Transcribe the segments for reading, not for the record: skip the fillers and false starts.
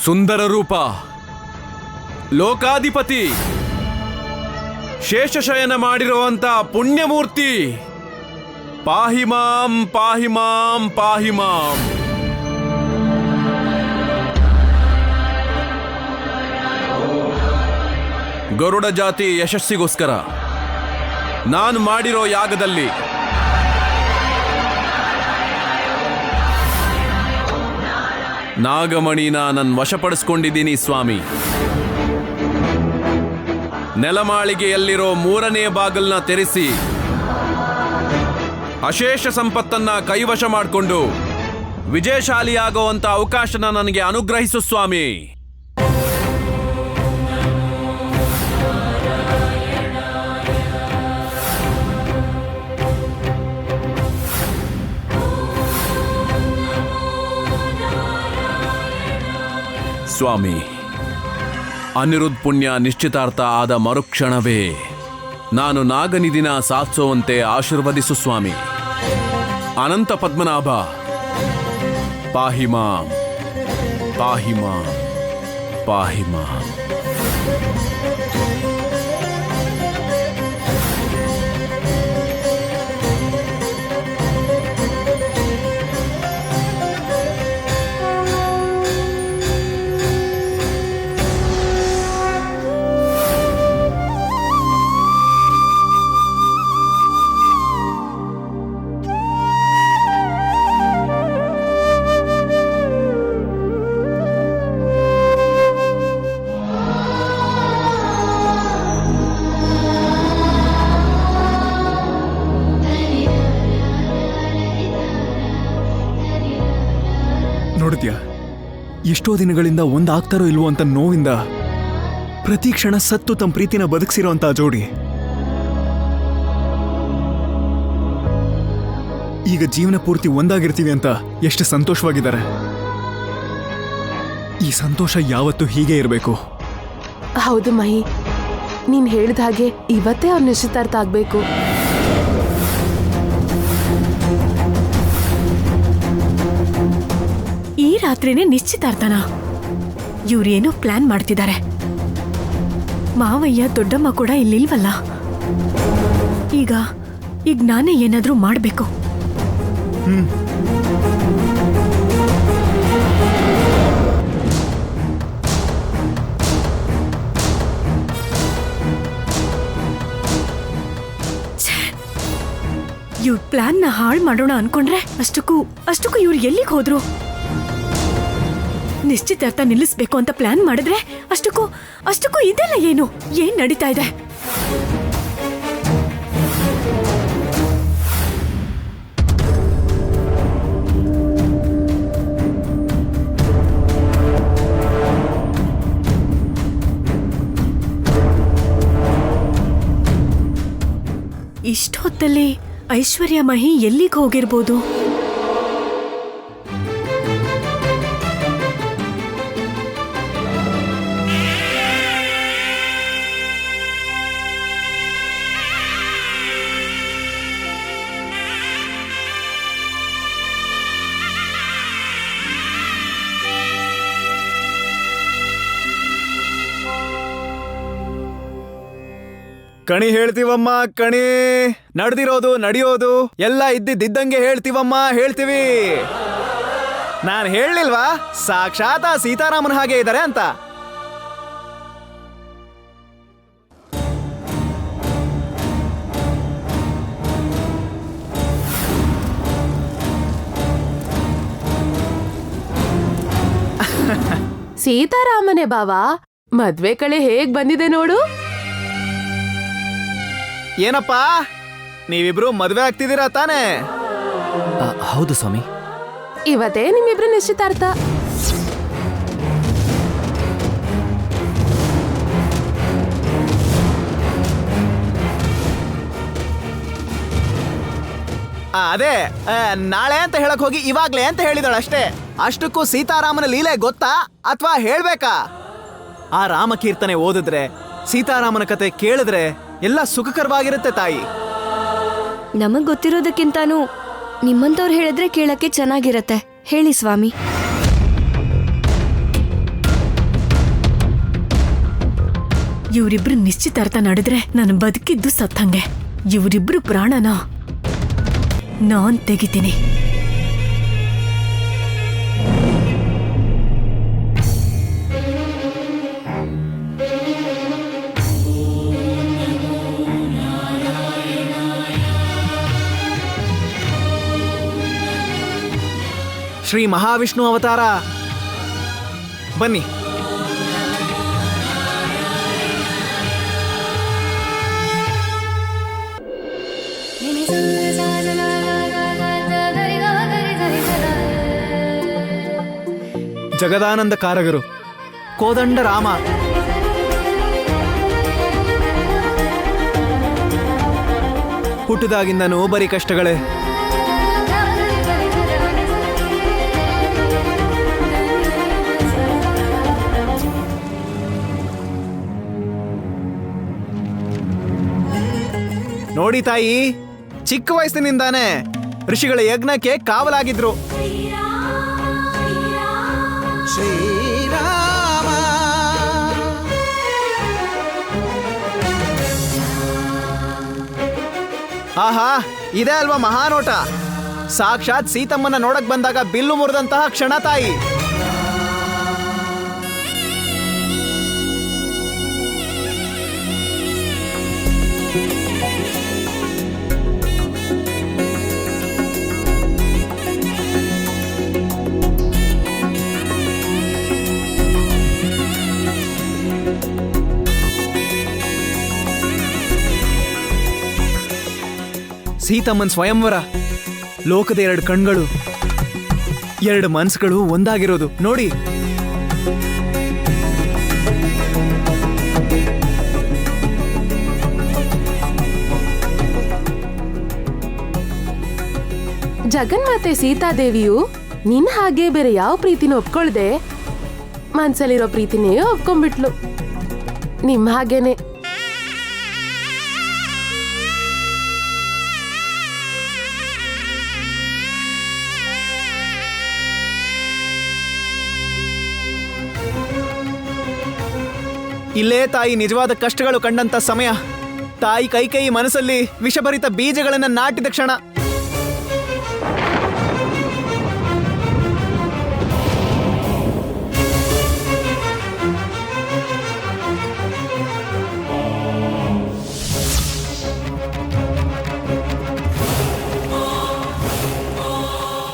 ಸುಂದರ ರೂಪ, ಲೋಕಾಧಿಪತಿ, ಶೇಷಶಯನ ಮಾಡಿರುವಂತ ಪುಣ್ಯಮೂರ್ತಿ, ಪಾಹಿ ಮಾಂ ಪಾಹಿ ಮಾಂ ಪಾಹಿ ಮಾಂ. ಗರುಡ ಜಾತಿ ಯಶಸ್ಸಿಗೋಸ್ಕರ ನಾನು ಮಾಡಿರೋ ಯಾಗದಲ್ಲಿ ನಾಗಮಣಿನ ನಾನು ವಶಪಡಿಸ್ಕೊಂಡಿದ್ದೀನಿ ಸ್ವಾಮಿ. ನೆಲಮಾಳಿಗೆಯಲ್ಲಿರೋ 3ನೇ ಬಾಗಿಲನ್ನ ತೆರೆಸಿ ಅಶೇಷ ಸಂಪತ್ತನ್ನ ಕೈವಶ ಮಾಡಿಕೊಂಡು ವಿಜಯಶಾಲಿಯಾಗುವಂತ ಅವಕಾಶನ ನನಗೆ ಅನುಗ್ರಹಿಸು ಸ್ವಾಮಿ. ಸ್ವಾಮಿ, ಅನಿರುದ್ಧ ಪುಣ್ಯ ನಿಶ್ಚಿತಾರ್ಥ ಆದ ಮರುಕ್ಷಣವೇ ನಾನು ನಾಗನಿದಿನ ಸಾಧಿಸುವಂತೆ ಆಶೀರ್ವದಿಸು ಸ್ವಾಮಿ. ಅನಂತ ಪದ್ಮನಾಭ, ಪಾಹಿ ಮಾಂ ಪಾಹಿ ಮಾಂ ಪಾಹಿ ಮಾಂ. ನೋಡಿದ್ಯಾ, ಎಷ್ಟೋ ದಿನಗಳಿಂದ ಒಂದಾಗ್ತಾರೋ ಇಲ್ವೋ ಅಂತ ನೋವಿಂದ ಪ್ರತಿ ಕ್ಷಣ ಸತ್ತು ತಮ್ಮ ಪ್ರೀತಿನ ಬದುಕಿಸಿರೋಂಥ ಜೋಡಿ ಈಗ ಜೀವನ ಪೂರ್ತಿ ಒಂದಾಗಿರ್ತೀವಿ ಅಂತ ಎಷ್ಟು ಸಂತೋಷವಾಗಿದ್ದಾರೆ. ಈ ಸಂತೋಷ ಯಾವತ್ತೂ ಹೀಗೆ ಇರಬೇಕು. ಹೌದು ಮಹಿ, ನೀನ್ ಹೇಳಿದ ಹಾಗೆ ಇವತ್ತೇ ಅವ್ರ ನಿಶ್ಚಿತಾರ್ಥ ಆಗ್ಬೇಕು. ಈ ರಾತ್ರಿನೇ ನಿಶ್ಚಿತಾರ್ಥನ? ಇವ್ರೇನೋ ಪ್ಲಾನ್ ಮಾಡ್ತಿದ್ದಾರೆ. ಮಾವಯ್ಯ ದೊಡ್ಡಮ್ಮ ಕೂಡ ಇಲ್ಲಿಲ್ವಲ್ಲ. ಈಗ ನಾನೇ ಏನಾದ್ರೂ ಮಾಡ್ಬೇಕು. ಇವ್ರ ಪ್ಲಾನ್ನ ಹಾಳು ಮಾಡೋಣ ಅನ್ಕೊಂಡ್ರೆ ಅಷ್ಟಕ್ಕೂ ಇವ್ರು ಎಲ್ಲಿಗೆ ಹೋದ್ರು? ನಿಶ್ಚಿತಾರ್ಥ ನಿಲ್ಲಿಸ್ಬೇಕು ಅಂತ ಪ್ಲಾನ್ ಮಾಡಿದ್ರೆ ಅಷ್ಟಕ್ಕೂ ಇದೆಲ್ಲ ಏನ್ ನಡೀತಾ ಇದೆ? ಇಷ್ಟೊತ್ತಲ್ಲಿ ಐಶ್ವರ್ಯ ಮಹಿ ಎಲ್ಲಿಗೆ ಹೋಗಿರ್ಬೋದು? ಕಣಿ ಹೇಳ್ತೀವಮ್ಮ, ಕಣಿ ನಡೆದಿರೋದು ನಡೆಯೋದು ಎಲ್ಲ ಇದ್ದಿದ್ದಂಗೆ ಹೇಳ್ತೀವಮ್ಮ, ಹೇಳ್ತೀವಿ. ನಾನು ಹೇಳಲಿಲ್ವಾ ಸಾಕ್ಷಾತ್ ಸೀತಾರಾಮನ ಹಾಗೆ ಇದ್ದಾರೆ ಅಂತ? ಸೀತಾರಾಮನೇ ಬಾವಾ, ಮದ್ವೆ ಕಳೆ ಹೇಗ್ ಬಂದಿದೆ ನೋಡು. ಏನಪ್ಪಾ, ನೀವಿಬ್ರು ಮದ್ವೆ ಆಗ್ತಿದ್ದೀರಾ ತಾನೇ? ಹೌದು ಸ್ವಾಮಿ. ಇವತ್ತೇ ನಿಮ್ಮಿಬ್ರು ನಿಶ್ಚಿತಾರ್ಥ. ಅದೇ ನಾಳೆ ಅಂತ ಹೇಳಕ್ ಹೋಗಿ ಇವಾಗ್ಲೇ ಅಂತ ಹೇಳಿದಾಳ ಅಷ್ಟೇ. ಅಷ್ಟಕ್ಕೂ ಸೀತಾರಾಮನ ಲೀಲೆ ಗೊತ್ತಾ ಅಥವಾ ಹೇಳ್ಬೇಕಾ? ಆ ರಾಮಕೀರ್ತನೆ ಓದಿದ್ರೆ, ಸೀತಾರಾಮನ ಕತೆ ಕೇಳಿದ್ರೆ ಎಲ್ಲ ಸುಖಕರವಾಗಿರುತ್ತೆ ತಾಯಿ. ನಮಗ್ ಗೊತ್ತಿರೋದಕ್ಕಿಂತಾನು ನಿಮ್ಮಂತವ್ರು ಹೇಳಿದ್ರೆ ಕೇಳಕ್ಕೆ ಚೆನ್ನಾಗಿರತ್ತೆ. ಹೇಳಿ ಸ್ವಾಮಿ. ಇವರಿಬ್ರು ನಿಶ್ಚಿತಾರ್ಥ ನಡೆದ್ರೆ ನಾನು ಬದುಕಿದ್ದು ಸತ್ತಂಗೆ. ಇವರಿಬ್ರು ಪ್ರಾಣನ ನಾನ್ ತೆಗಿತೀನಿ. ಶ್ರೀ ಮಹಾವಿಷ್ಣು ಅವತಾರ ಬನ್ನಿ. ಜಗದಾನಂದ ಕಾರಗರು, ಕೋದಂಡ ರಾಮ, ಹುಟ್ಟಿದಾಗಿಂದನೂ ಬರೀ ಕಷ್ಟಗಳೇ. ನೋಡಿ ತಾಯಿ, ಚಿಕ್ಕ ವಯಸ್ಸಿನಿಂದಾನೇ ಋಷಿಗಳ ಯಜ್ಞಕ್ಕೆ ಕಾವಲಾಗಿದ್ರು. ಶ್ರೀರಾಮ ಆಹಾ, ಇದೇ ಅಲ್ವಾ ಮಹಾನೋಟ. ಸಾಕ್ಷಾತ್ ಸೀತಮ್ಮನ ನೋಡಕ್ ಬಂದಾಗ ಬಿಲ್ಲು ಮುರಿದಂತಹ ಕ್ಷಣ ತಾಯಿ. ಸೀತಮ್ಮನ್ ಸ್ವಯಂವರ, ಲೋಕದ 2 ಕಣ್ಗಳು, 2 ಮನ್ಸುಗಳು ಒಂದಾಗಿರೋದು ನೋಡಿ. ಜಗನ್ಮಾತೆ ಸೀತಾದೇವಿಯು ನಿನ್ ಹಾಗೆ ಬೇರೆ ಯಾವ ಪ್ರೀತಿನೂ ಒಪ್ಕೊಳ್ದೆ ಮನ್ಸಲ್ಲಿರೋ ಪ್ರೀತಿನೇ ಒಪ್ಕೊಂಡ್ಬಿಟ್ಲು. ನಿಮ್ ಹಾಗೇನೆ. ಇಲ್ಲೇ ತಾಯಿ ನಿಜವಾದ ಕಷ್ಟಗಳು ಕಂಡಂತ ಸಮಯ. ತಾಯಿ ಕೈಕೇಯಿ ಮನಸ್ಸಲ್ಲಿ ವಿಷಭರಿತ ಬೀಜಗಳನ್ನ ನಾಟಿದ ಕ್ಷಣ.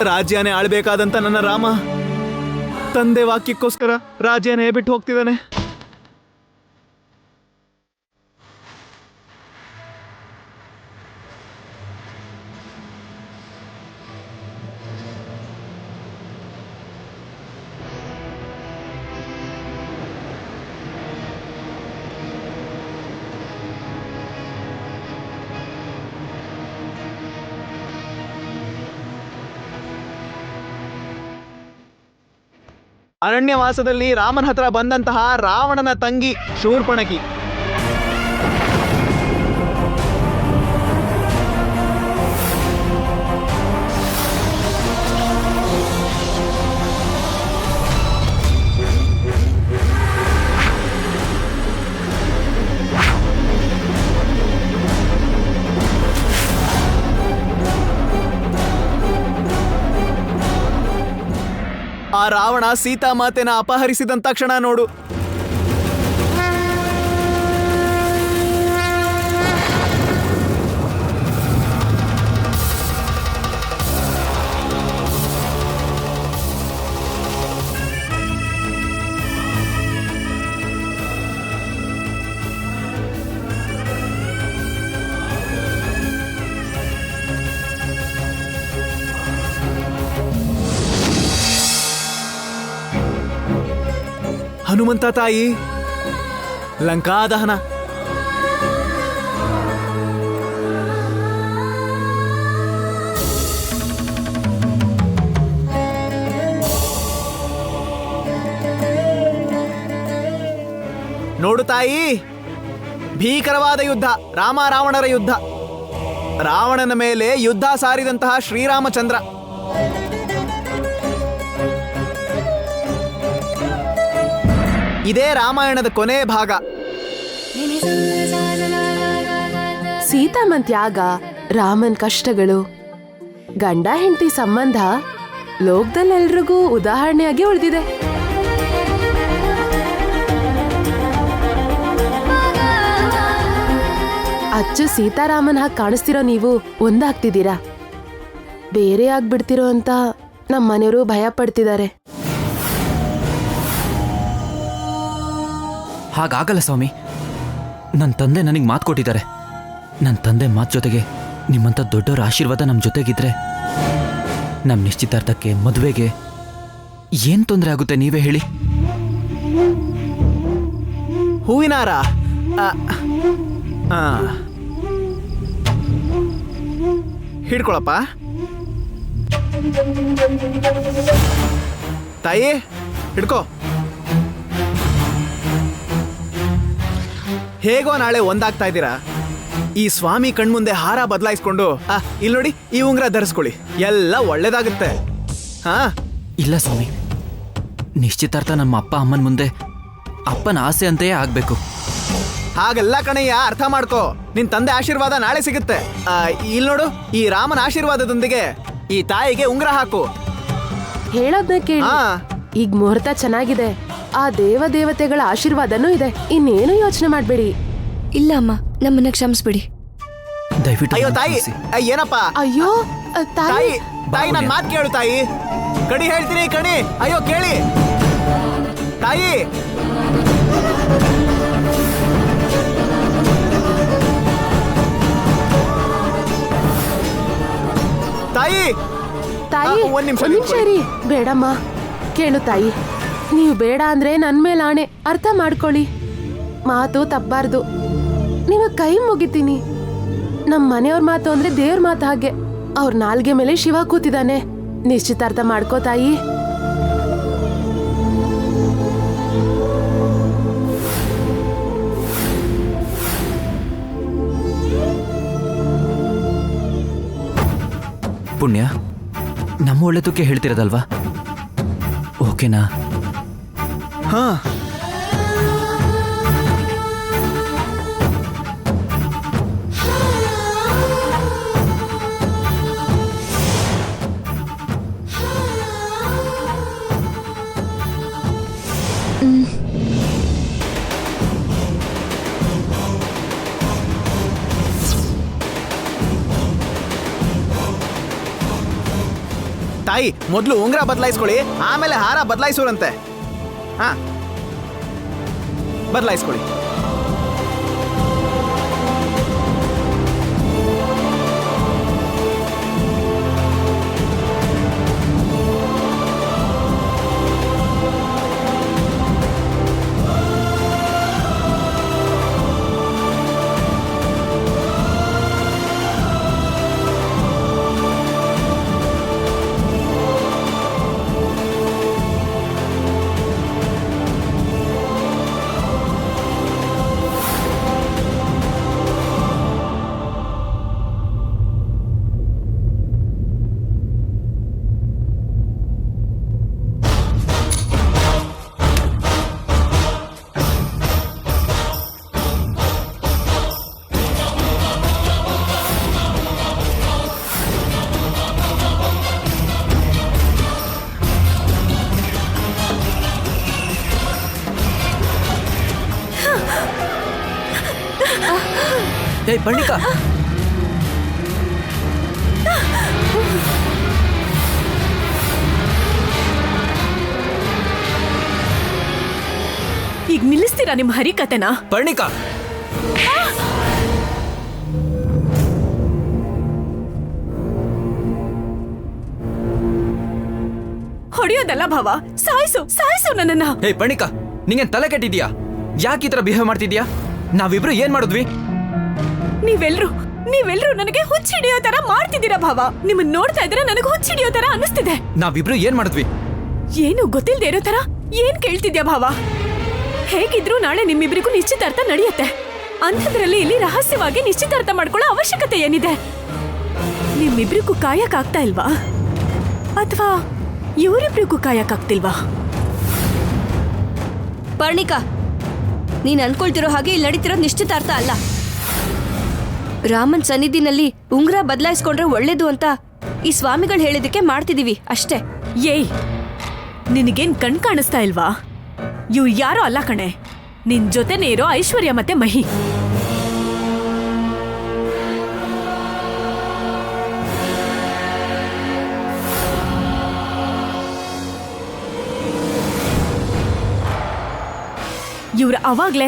ರಾಜ್ಯನೇ ಆಳ್ಬೇಕಾದಂತ ನನ್ನ ರಾಮ ತಂದೆ ವಾಕ್ಯಕ್ಕೋಸ್ಕರ ರಾಜ್ಯನೇ ಬಿಟ್ಟು ಹೋಗ್ತಿದ್ದಾನೆ. ಅರಣ್ಯವಾಸದಲ್ಲಿ ರಾಮನ ಹತ್ರ ಬಂದಂತಹ ರಾವಣನ ತಂಗಿ ಶೂರ್ಪಣಖಿ. ಆ ರಾವಣ ಸೀತಾಮಾತೆನ ಅಪಹರಿಸಿದಂತ ಕ್ಷಣ ನೋಡು. ಹನುಮಂತ ತಾಯಿ, ಲಂಕಾದಹನ. ನೋಡು ತಾಯಿ, ಭೀಕರವಾದ ಯುದ್ಧ, ರಾಮ ರಾವಣರ ಯುದ್ಧ. ರಾವಣನ ಮೇಲೆ ಯುದ್ಧ ಸಾರಿದಂತಹ ಶ್ರೀರಾಮಚಂದ್ರ. ಇದೇ ರಾಮಾಯಣದ ಕೊನೆ ಭಾಗ. ಸೀತಾಮನ್ ತ್ಯಾಗ, ರಾಮನ್ ಕಷ್ಟಗಳು, ಗಂಡ ಹೆಂಡತಿ ಸಂಬಂಧ ಲೋಕದಲ್ಲೆಲ್ರಿಗೂ ಉದಾಹರಣೆಯಾಗಿ ಉಳಿದಿದೆ. ಅಚ್ಚು ಸೀತಾರಾಮನ್ ಹಾಗೆ ಕಾಣಿಸ್ತಿರೋ ನೀವು ಒಂದಾಗ್ತಿದ್ದೀರಾ. ಬೇರೆ ಆಗ್ಬಿಡ್ತಿರೋ ಅಂತ ನಮ್ಮ ಮನೆಯವರು ಭಯ ಪಡ್ತಿದ್ದಾರೆ. ಹಾಗಾಗಲ್ಲ ಸ್ವಾಮಿ. ನನ್ನ ತಂದೆ ನನಗೆ ಮಾತು ಕೊಟ್ಟಿದ್ದಾರೆ. ನನ್ನ ತಂದೆ ಮಾತು ಜೊತೆಗೆ ನಿಮ್ಮಂಥ ದೊಡ್ಡವರ ಆಶೀರ್ವಾದ ನಮ್ಮ ಜೊತೆಗಿದ್ರೆ ನಮ್ಮ ನಿಶ್ಚಿತಾರ್ಥಕ್ಕೆ, ಮದುವೆಗೆ ಏನು ತೊಂದರೆ ಆಗುತ್ತೆ ನೀವೇ ಹೇಳಿ. ಹೂವಿನಾರ ಹಿಡ್ಕೊಳಪ್ಪ. ತಾಯಿ ಹಿಡ್ಕೋ. ಹೇಗೋ ನಾಳೆ ಒಂದಾಗ್ತಾ ಇದ್ದೀರಾ. ಈ ಸ್ವಾಮಿ ಕಣ್ಮುಂದೆ ಹಾರ ಬದಲಾಯಿಸ್ಕೊಂಡು ಇಲ್ಲಿ ನೋಡಿ, ಈ ಉಂಗ್ರ ಧರಿಸ್ಕೊಳ್ಳಿ, ಎಲ್ಲ ಒಳ್ಳೇದಾಗುತ್ತೆ. ಹಾ, ಇಲ್ಲ ಸ್ವಾಮಿ, ನಿಶ್ಚಿತಾರ್ಥ ನಮ್ಮ ಅಪ್ಪ ಅಮ್ಮನ ಮುಂದೆ ಅಪ್ಪನ ಆಸೆ ಅಂತೆಯೇ ಆಗಬೇಕು. ಹಾಗೆಲ್ಲ ಕಣಯ್ಯ, ಅರ್ಥ ಮಾಡ್ಕೋ. ನಿನ್ ತಂದೆ ಆಶೀರ್ವಾದ ನಾಳೆ ಸಿಗುತ್ತೆ. ಇಲ್ಲಿ ನೋಡು, ಈ ರಾಮನ ಆಶೀರ್ವಾದದೊಂದಿಗೆ ಈ ತಾಯಿಗೆ ಉಂಗ್ರ ಹಾಕು. ಹೇಳೋದ್ನ ಕೇಳಿ. ಹಾ. ಈಗ ಮುಹೂರ್ತ ಚೆನ್ನಾಗಿದೆ, ಆ ದೇವತೆಗಳ ಆಶೀರ್ವಾದನೂ ಇದೆ. ಇನ್ನೇನು ಯೋಚನೆ ಮಾಡ್ಬೇಡಿ. ಇಲ್ಲ ಅಮ್ಮ, ನಮ್ಮನ್ನ ಕ್ಷಮಿಸ್ಬಿಡಿ. ದಯವಿಟ್ಟು ಅಯ್ಯೋ ನನ್ನನ್ನ ತಾಯಿ, ಕ್ಷಮಿಸಿ. ಏನಪ್ಪ ಅಯ್ಯೋ ತಾಯಿ, ತಾಯಿ ತಾಯಿ ನನ್ ಮಾತು ಕೇಳು ತಾಯಿ. ಕಣಿ ಹೇಳ್ತೀನಿ ಕಣಿ. ಅಯ್ಯೋ ಕೇಳಿ ತಾಯಿ. ತಾಯಿ ತಾಯಿ ಒಂದ್ ನಿಮಿಷ ನಿಮಿಷ ಇರಿ. ಬೇಡಮ್ಮ, ಕೇಳು ತಾಯಿ. ನೀವು ಬೇಡ ಅಂದ್ರೆ ನನ್ ಮೇಲೆ ಆಣೆ, ಅರ್ಥ ಮಾಡ್ಕೊಳ್ಳಿ. ಮಾತು ತಪ್ಪಬಾರ್ದು. ನಿಮಗೆ ಕೈ ಮುಗಿತೀನಿ. ನಮ್ಮ ಮನೆಯವ್ರ ಮಾತು ಅಂದ್ರೆ ದೇವ್ರ ಮಾತು ಹಾಗೆ. ಅವ್ರ ನಾಲ್ಗೆ ಮೇಲೆ ಶಿವ ಕೂತಿದ್ದಾನೆ. ನಿಶ್ಚಿತಾರ್ಥ ಮಾಡ್ಕೋ ತಾಯಿ. ಪುಣ್ಯ, ನಮ್ಮ ಒಳ್ಳೆದಕ್ಕೆ ಹೇಳ್ತಿರೋದಲ್ವಾ? ಓಕೆನಾ? ಹಾ. ತಾಯಿ ಮೊದಲು ಉಂಗ್ರ ಬದಲಾಯಿಸ್ಕೊಳ್ಳಿ, ಆಮೇಲೆ ಹಾರ ಬದಲಾಯಿಸೋರಂತೆ. ಹಾ, ಬದಲಾಯಿಸ್ಕೊಳ್ಳಿ. ಏಯ್ ಪರ್ಣಿಕಾ, ಈಗ ನಿಲ್ಲಿಸ್ತೀರಾ ನಿಮ್ಮ ಹರಿಕತೆನ? ಪರ್ಣಿಕಾ, ಹೊಡೆಯೋದಲ್ಲ ಭಾವ, ಸಾಯಿಸು ಸಾಯಿಸು ನನ್ನನ್ನ. ಏಯ್ ಪರ್ಣಿಕಾ, ನಿಂಗೆ ತಲೆ ಕೆಟ್ಟಿದ್ಯಾ? ಯಾಕೆ ಈ ತರ ಬಿಹೇವ್ ಮಾಡ್ತಿದ್ಯಾ? ನಾವಿಬ್ರು ಏನ್ ಮಾಡಿದ್ವಿ? ನೀವೆಲ್ರೂ ನನಗೆ ಹುಚ್ಚಿಡಿಯೋ ತರ ಮಾಡ್ತಿದ್ದೀರಾ ಭಾವ. ನಿಮ್ಮನ್ನ ನೋಡ್ತಾ ಇದ್ರೆ ನನಗೆ ಹುಚ್ಚಿಡಿಯೋ ತರ ಅನಿಸ್ತಿದೆ. ನಾವಿಬ್ರು ಏನ್ ಮಾಡಿದ್ವಿ? ಏನು ಗೊತ್ತಿಲ್ದೇ ಇರೋ ತರ ಏನ್ ಕೇಳ್ತಿದ್ಯಾ ಭಾವ? ಹೇಗಿದ್ರು ನಾಳೆ ನಿಮ್ಮಿಬ್ರಿಗೂ ನಿಶ್ಚಿತಾರ್ಥ ನಡೆಯುತ್ತೆ. ಅಂಥದ್ರಲ್ಲಿ ಇಲ್ಲಿ ರಹಸ್ಯವಾಗಿ ನಿಶ್ಚಿತಾರ್ಥ ಮಾಡ್ಕೊಳ್ಳೋ ಅವಶ್ಯಕತೆ ಏನಿದೆ? ನಿಮ್ಮಿಬ್ರಿಗೂ ಕಾಯಕ್ಕಾಗ್ತಾ ಇಲ್ವಾ? ಅಥವಾ ಇವರಿಬ್ರಿಗೂ ಕಾಯಕ್ಕಾಗ್ತಿಲ್ವಾ? ಪರ್ಣಿಕಾ, ನೀನ್ ಅನ್ಕೊಳ್ತಿರೋ ಹಾಗೆ ಇಲ್ಲಿ ನಡೀತಿರೋದು ನಿಶ್ಚಿತಾರ್ಥ ಅಲ್ಲ. ರಾಮನ್ ಸನ್ನಿಧಿನಲ್ಲಿ ಉಂಗ್ರ ಬದಲಾಯಿಸ್ಕೊಂಡ್ರೆ ಒಳ್ಳೇದು ಅಂತ ಈ ಸ್ವಾಮಿಗಳು ಹೇಳಿದಕ್ಕೆ ಮಾಡ್ತಿದೀವಿ ಅಷ್ಟೇ. ಏಯ್, ನಿನಗೇನ್ ಕಣ್ ಕಾಣಿಸ್ತಾ ಇಲ್ವಾ? ಇವ್ರು ಯಾರೋ ಅಲ್ಲ ಕಣೆ, ನಿನ್ ಜೊತೆನೇ ಇರೋ ಐಶ್ವರ್ಯ ಮತ್ತೆ ಮಹಿ. ಇವ್ರ ಅವಾಗ್ಲೇ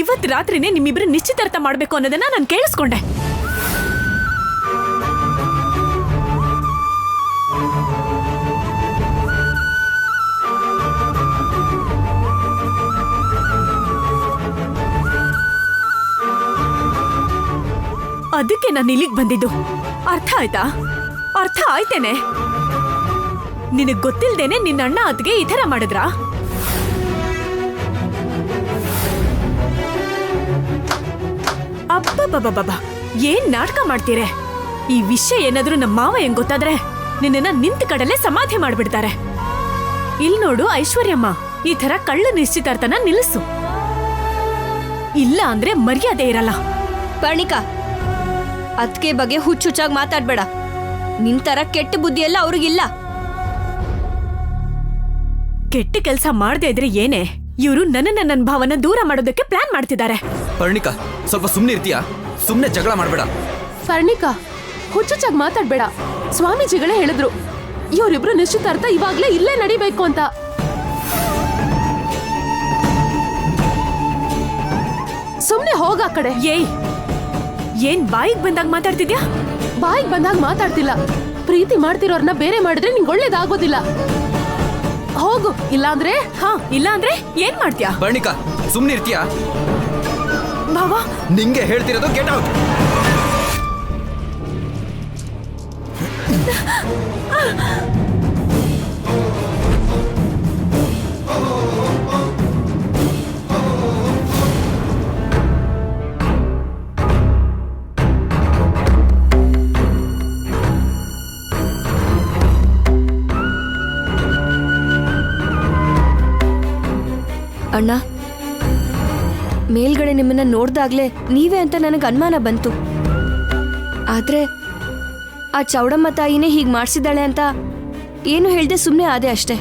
ಇವತ್ ರಾತ್ರಿನೇ ನಿಮ್ಮಿಬ್ರು ನಿಶ್ಚಿತಾರ್ಥ ಮಾಡ್ಬೇಕು ಅನ್ನೋದನ್ನ ನಾನು ಕೇಳಿಸ್ಕೊಂಡೆ. ಅದಕ್ಕೆ ನಾನು ಇಲ್ಲಿಗೆ ಬಂದಿದ್ದು. ಅರ್ಥ ಆಯ್ತಾ? ಅರ್ಥ ಆಯ್ತೇನೆ? ನಿನಗ್ ಗೊತ್ತಿಲ್ದೇನೆ ನಿನ್ನ ಅಣ್ಣ ಅದ್ಗೆ ಈ ತರ ಮಾಡಿದ್ರಾ? ಅಬ್ಬಬ್ಬಬ್ಬಬ್ಬ, ಏನ್ ನಾಟಕ ಮಾಡ್ತೀರೆ? ಈ ವಿಷಯ ಏನಾದ್ರೂ ನಮ್ಮ ಮಾವ ಹೆಂಗ್ ಗೊತ್ತಾದ್ರೆ ನಿನ್ನ ನಿಂತ ಕಡಲೆ ಸಮಾಧಿ ಮಾಡ್ಬಿಡ್ತಾರೆ. ಇಲ್ ನೋಡು ಐಶ್ವರ್ಯಮ್ಮ, ಈ ತರ ಕಳ್ಳು ನಿಶ್ಚಿತಾರ್ಥನ ನಿಲ್ಲಿಸು, ಇಲ್ಲ ಅಂದ್ರೆ ಮರ್ಯಾದೆ ಇರಲ್ಲ. ಪರ್ಣಿಕಾ, ಅದ್ಕೆ ಬಗ್ಗೆ ಹುಚ್ಚುಚ್ಚಾಗಿ ಮಾತಾಡ್ಬೇಡ. ನಿಂತರ ಕೆಟ್ಟ ಬುದ್ಧಿ ಎಲ್ಲ ಅವ್ರಿಗಿಲ್ಲ. ಕೆಟ್ಟ ಕೆಲಸ ಮಾಡದೇ ಇದ್ರೆ ಏನೇ, ಇವರು ನನ್ನ ಭಾವನ ದೂರ ಮಾಡೋದಕ್ಕೆ ಪ್ಲಾನ್ ಮಾಡ್ತಿದ್ದಾರೆ. ಪರ್ಣಿಕಾ, ಸ್ವಲ್ಪ ಸುಮ್ಮನೆ ಇರ್ತೀಯಾ? ಸುಮ್ಮನೆ ಜಗಳ ಮಾಡಬೇಡ. ಪರ್ಣಿಕಾ, ಹುಚ್ಚುಚ್ಚಾಗಿ ಮಾತಾಡ್ಬೇಡ. ಸ್ವಾಮೀಜಿಗಳೇ ಹೇಳಿದ್ರು ಇವರಿಬ್ರು ನಿಶ್ಚಿತಾರ್ಥ ಇವಾಗ್ಲೇ ಇಲ್ಲೇ ನಡಿಬೇಕು ಅಂತ. ಸುಮ್ನೆ ಹೋಗ ಆ ಕಡೆ. ಏಯ್, ಏನ್ ಬಾಯಿಗೆ ಬಂದಾಗ ಮಾತಾಡ್ತಿದ್ಯಾ? ಬಾಯಿಗೆ ಬಂದಾಗ ಮಾತಾಡ್ತಿಲ್ಲ. ಪ್ರೀತಿ ಮಾಡ್ತಿರೋರ್ನ ಬೇರೆ ಮಾಡಿದ್ರೆ ನಿಂಗೆ ಒಳ್ಳೇದಾಗೋದಿಲ್ಲ. ಹೋಗು, ಇಲ್ಲಾಂದ್ರೆ ಇಲ್ಲಾಂದ್ರೆ ಏನ್ ಮಾಡ್ತೀಯಾ? ಪರ್ಣಿಕಾ, ಸುಮ್ಮನೆ ಇರ್ತೀಯಾ? ಭಾವ, ನಿಂಗೆ ಹೇಳ್ತಿರೋದು ಗೆಟ್ ಔಟ್. ಅಣ್ಣ, ಮೇಲ್ಗಡೆ ನಿಮ್ಮನ್ನ ನೋಡ್ದಾಗ್ಲೇ ನೀವೇ ಅಂತ ನನಗೆ ಅನುಮಾನ ಬಂತು. ಆದ್ರೆ ಆ ಚೌಡಮ್ಮ ತಾಯಿನೇ ಹೀಗೆ ಮಾಡಿಸಿದಾಳೆ ಅಂತ ಏನು ಹೇಳ್ದೆ ಸುಮ್ಮನೆ ಆದೆ ಅಷ್ಟೆ.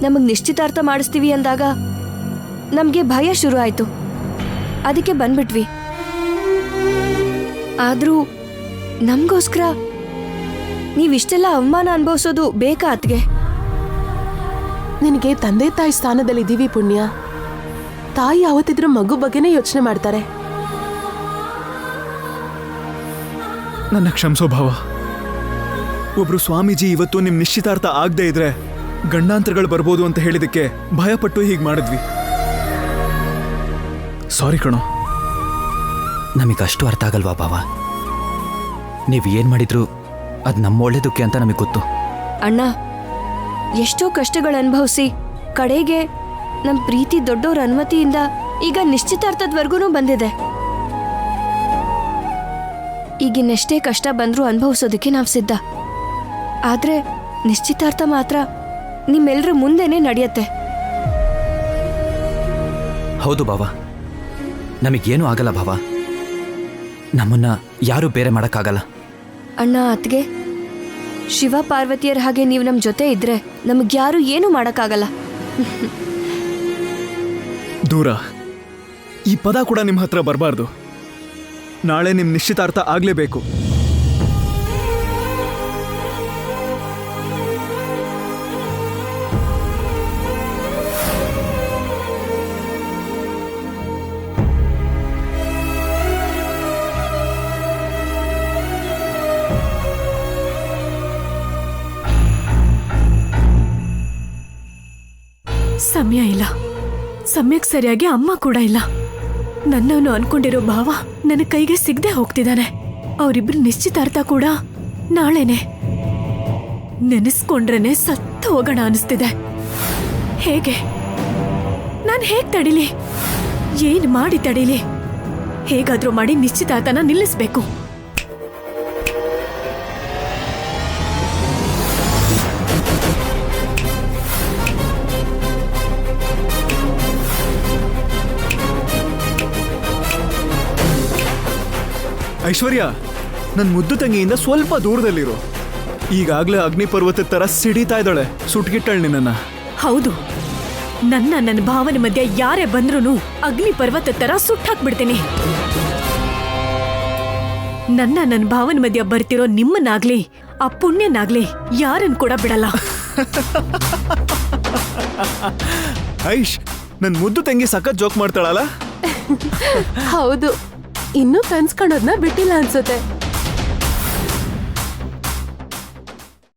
ನಮಗ್ ನಿಶ್ಚಿತಾರ್ಥ ಮಾಡಿಸ್ತೀವಿ ಅಂದಾಗ ನಮ್ಗೆ ಭಯ ಶುರು ಆಯ್ತು. ಅದಕ್ಕೆ ಬಂದ್ಬಿಟ್ವಿ. ಆದ್ರೂ ನಮಗೋಸ್ಕರ ನೀವಿಷ್ಟೆಲ್ಲ ಅವಮಾನ ಅನುಭವಿಸೋದು ಬೇಕಾ ಅತ್ಗೆ? ನಿನಗೆ ತಂದೆ ತಾಯಿ ಸ್ಥಾನದಲ್ಲಿದ್ದೀವಿ ಪುಣ್ಯ. ತಾಯಿ ಯಾವತ್ತಿದ್ರೂ ಮಗು ಬಗ್ಗೆನೇ ಯೋಚನೆ ಮಾಡ್ತಾರೆ. ನನ್ನ ಕ್ಷಮಿಸೋ ಭಾವ. ಒಬ್ರು ಸ್ವಾಮೀಜಿ ಇವತ್ತು ನಿಮ್ ನಿಶ್ಚಿತಾರ್ಥ ಆಗದೆ ಇದ್ರೆ ಗಂಡಾಂತರಗಳು ಬರ್ಬೋದು ಅಂತ ಹೇಳಿದಕ್ಕೆ ಭಯಪಟ್ಟು ಹೀಗೆ ಮಾಡಿದ್ವಿ. ಸಾರಿ ಕಣೋ. ನಮಗಷ್ಟು ಅರ್ಥ ಆಗಲ್ವಾ ಭಾವ? ನೀವು ಏನು ಮಾಡಿದ್ರು ಅದು ನಮ್ಮ ಒಳ್ಳೇದಕ್ಕೆ ಅಂತ ನಮಗೆ ಗೊತ್ತು. ಅಣ್ಣ, ಎಷ್ಟೋ ಕಷ್ಟಗಳು ಅನುಭವಿಸಿ ಕಡೆಗೆ ನಮ್ಮ ಪ್ರೀತಿ ದೊಡ್ಡವ್ರ ಅನುಮತಿಯಿಂದ ಈಗ ನಿಶ್ಚಿತಾರ್ಥದವರೆಗೂ ಬಂದಿದೆ. ಈಗಿನೆಷ್ಟೇ ಕಷ್ಟ ಬಂದರೂ ಅನುಭವಿಸೋದಕ್ಕೆ ನಾವು ಸಿದ್ಧ. ಆದ್ರೆ ನಿಶ್ಚಿತಾರ್ಥ ಮಾತ್ರ ನಿಮ್ಮೆಲ್ಲರ ಮುಂದೆನೇ ನಡೆಯುತ್ತೆ. ಹೌದು ಭಾವ, ನಮಗೇನೂ ಆಗಲ್ಲ ಭಾವ. ನಮ್ಮನ್ನ ಯಾರೂ ಬೇರೆ ಮಾಡೋಕ್ಕಾಗಲ್ಲ. ಅಣ್ಣ, ಅತ್ಗೆ, ಶಿವ ಪಾರ್ವತಿಯರ ಹಾಗೆ ನೀವು ನಮ್ಮ ಜೊತೆ ಇದ್ರೆ ನಮಗ್ಯಾರು ಏನೂ ಮಾಡೋಕ್ಕಾಗಲ್ಲ. ದೂರ ಈ ಪದ ಕೂಡ ನಿಮ್ಮ ಹತ್ರ ಬರಬಾರ್ದು. ನಾಳೆ ನಿಮ್ ನಿಶ್ಚಿತಾರ್ಥ ಆಗ್ಲೇಬೇಕು. ಸಮಯ ಇಲ್ಲ, ಸಮಯಕ್ಕೆ ಸರಿಯಾಗಿ ಅಮ್ಮ ಕೂಡ ಇಲ್ಲ. ನನ್ನವನು ಅನ್ಕೊಂಡಿರೋ ಭಾವ ನನ್ನ ಕೈಗೆ ಸಿಗದೆ ಹೋಗ್ತಿದ್ದಾನೆ. ಅವರಿಬ್ರು ನಿಶ್ಚಿತಾರ್ಥ ಕೂಡ ನಾಳೆನೆ. ನೆನೆಸ್ಕೊಂಡ್ರೇನೆ ಸತ್ತು ಹೋಗೋಣ ಅನಿಸ್ತಿದೆ. ಹೇಗೆ ನಾನು ಹೇಗ್ ತಡಿಲಿ? ಏನ್ ಮಾಡಿ ತಡಿಲಿ? ಹೇಗಾದ್ರೂ ಮಾಡಿ ನಿಶ್ಚಿತಾರ್ಥನ ನಿಲ್ಲಿಸ್ಬೇಕು. ಐಶ್ವರ್ಯ, ನನ್ ಮುದ್ದು ತಂಗಿಯಿಂದ ಸ್ವಲ್ಪ ದೂರದಲ್ಲಿರು. ಈಗಾಗ್ಲೇ ಅಗ್ನಿ ಪರ್ವತದ ತರ ಸಿಡಿತಾ ಇದ್ದಾಳೆ. ಸುಟ್ಗಿಟ್ಟಳ್ ನಿನ್ನ. ಹೌದು, ನನ್ನ ಭಾವನೆ ಮಧ್ಯೆ ಯಾರೇ ಬಂದ್ರೂ ಅಗ್ನಿ ಪರ್ವತ ತರ ಸುಟ್ಟಾಕ್ಬಿಡ್ತೀನಿ. ನನ್ನ ಭಾವನೆ ಮಧ್ಯ ಬರ್ತಿರೋ ನಿಮ್ಮನ್ನಾಗ್ಲಿ ಆ ಪುಣ್ಯನಾಗ್ಲಿ ಯಾರನ್ ಕೂಡ ಬಿಡಲ್ಲ. ಐಶ್, ನನ್ ಮುದ್ದು ತಂಗಿ ಸಖತ್ ಜೋಕ್ ಮಾಡ್ತಾಳಲ್ಲ. ಹೌದು, ಇನ್ನೂ ಕನ್ಸ್ಕೊಳ್ಳೋದ್ನ ಬಿಟ್ಟಿಲ್ಲ ಅನ್ಸುತ್ತೆ.